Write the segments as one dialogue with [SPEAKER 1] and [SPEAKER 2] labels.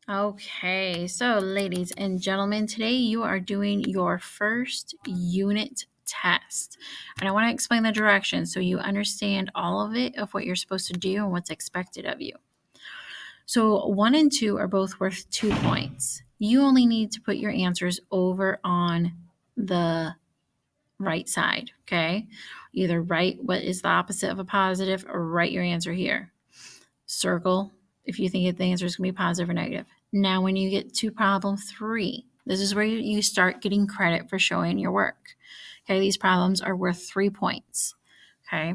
[SPEAKER 1] Okay, so ladies and gentlemen, today you are doing your first unit test. And I want to explain the directions so you understand all of it of what you're supposed to do and what's expected of you. So 1 and 2 are both worth 2 points. You only need to put your answers over on the right side, okay? Either write what is the opposite of a positive or write your answer here. Circle if you think the answer is going to be positive or negative. Now, when you get to problem 3, this is where you start getting credit for showing your work. Okay, these problems are worth 3 points. Okay,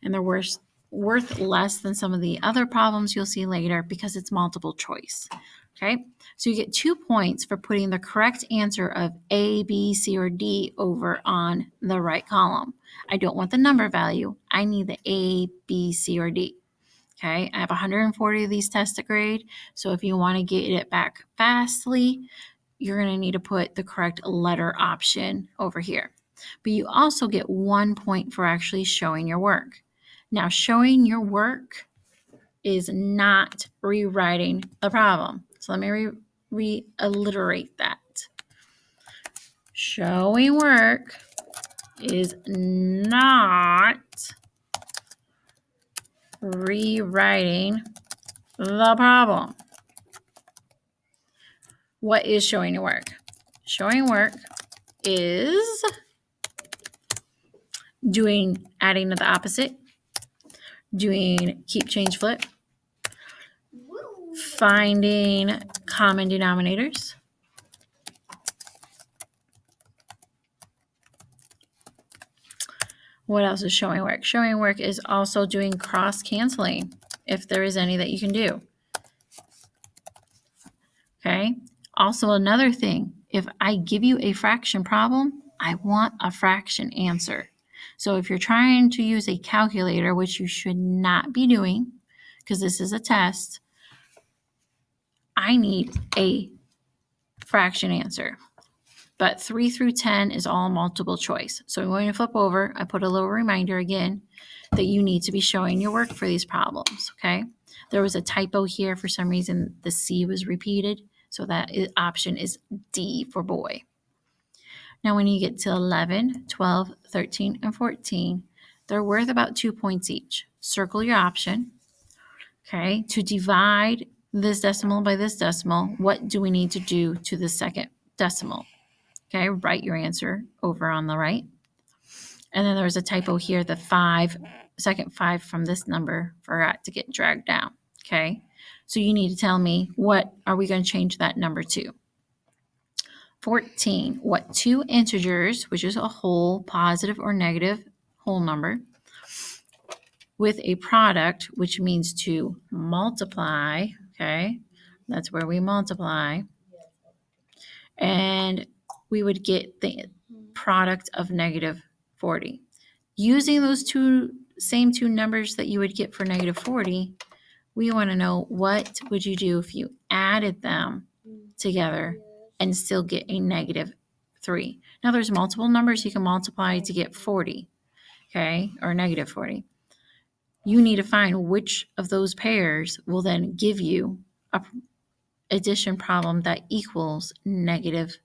[SPEAKER 1] and they're worth less than some of the other problems you'll see later because it's multiple choice. Okay, so you get 2 points for putting the correct answer of A, B, C, or D over on the right column. I don't want the number value. I need the A, B, C, or D. Okay, I have 140 of these tests to grade. So if you want to get it back fastly, you're going to need to put the correct letter option over here. But you also get 1 point for actually showing your work. Now, showing your work is not rewriting the problem. So let me reiterate that. Showing work is not rewriting the problem. What is showing your work? Showing work is adding to the opposite, doing keep, change, flip, finding common denominators, what else is showing work? Showing work is also doing cross canceling if there is any that you can do. Okay. Also, another thing, if I give you a fraction problem, I want a fraction answer. So if you're trying to use a calculator, which you should not be doing because this is a test, I need a fraction answer. But 3 through 10 is all multiple choice. So I'm going to flip over. I put a little reminder again that you need to be showing your work for these problems, okay? There was a typo here. For some reason, the C was repeated. So that option is D for boy. Now, when you get to 11, 12, 13, and 14, they're worth about 2 points each. Circle your option, okay? To divide this decimal by this decimal, what do we need to do to the second decimal? Okay, write your answer over on the right. And then there's a typo here, the second 5 from this number forgot to get dragged down. Okay, so you need to tell me what are we going to change that number to? 14, what 2 integers, which is a whole, positive or negative whole number, with a product, which means to multiply, okay, that's where we multiply, and we would get the product of negative 40. Using those same two numbers that you would get for negative 40, we want to know what would you do if you added them together and still get a negative 3. Now there's multiple numbers you can multiply to get 40, okay, or negative 40. You need to find which of those pairs will then give you a addition problem that equals negative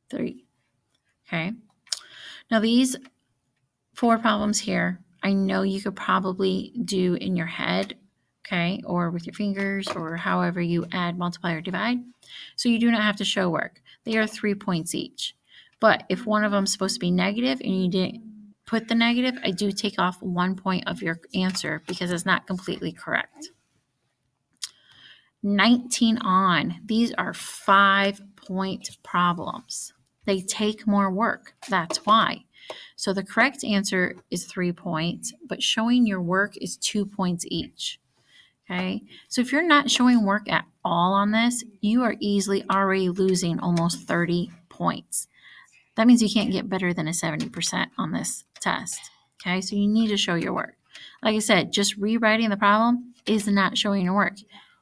[SPEAKER 1] 3. Okay. Now these 4 problems here, I know you could probably do in your head, okay, or with your fingers or however you add, multiply, or divide. So you do not have to show work. They are 3 points each. But if one of them is supposed to be negative and you didn't put the negative, I do take off 1 point of your answer because it's not completely correct. 19 on. These are 5-point problems. They take more work. That's why. So the correct answer is 3 points, but showing your work is 2 points each. Okay. So if you're not showing work at all on this, you are easily already losing almost 30 points. That means you can't get better than a 70% on this test. Okay. So you need to show your work. Like I said, just rewriting the problem is not showing your work.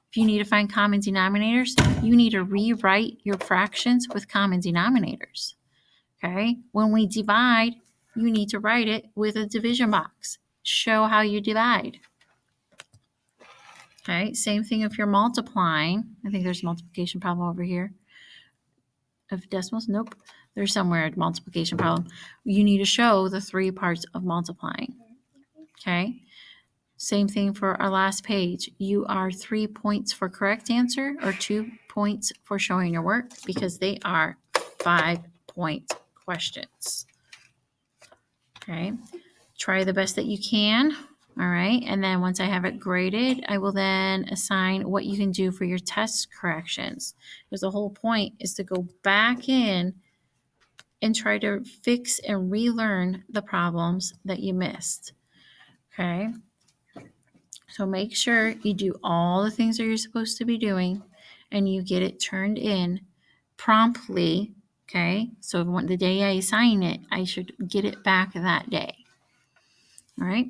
[SPEAKER 1] If you need to find common denominators, you need to rewrite your fractions with common denominators. Okay. When we divide, you need to write it with a division box. Show how you divide. Okay, same thing if you're multiplying. I think there's a multiplication problem over here. Of decimals? Nope. There's somewhere a multiplication problem. You need to show the 3 parts of multiplying. Okay. Same thing for our last page. You are 3 points for correct answer or 2 points for showing your work because they are 5-point questions. Okay. Try the best that you can. All right. And then once I have it graded, I will then assign what you can do for your test corrections. Because the whole point is to go back in and try to fix and relearn the problems that you missed. Okay. So make sure you do all the things that you're supposed to be doing and you get it turned in promptly. Okay. So the day I assign it, I should get it back that day. All right.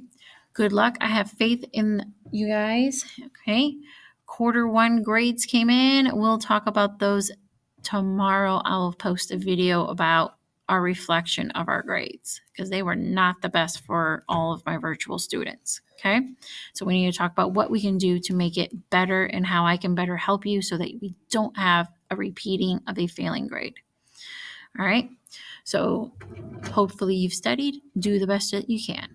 [SPEAKER 1] Good luck. I have faith in you guys. Okay. Q1 grades came in. We'll talk about those tomorrow. I'll post a video about our reflection of our grades because they were not the best for all of my virtual students. Okay. So we need to talk about what we can do to make it better and how I can better help you so that we don't have a repeating of a failing grade. All right. So hopefully you've studied. Do the best that you can.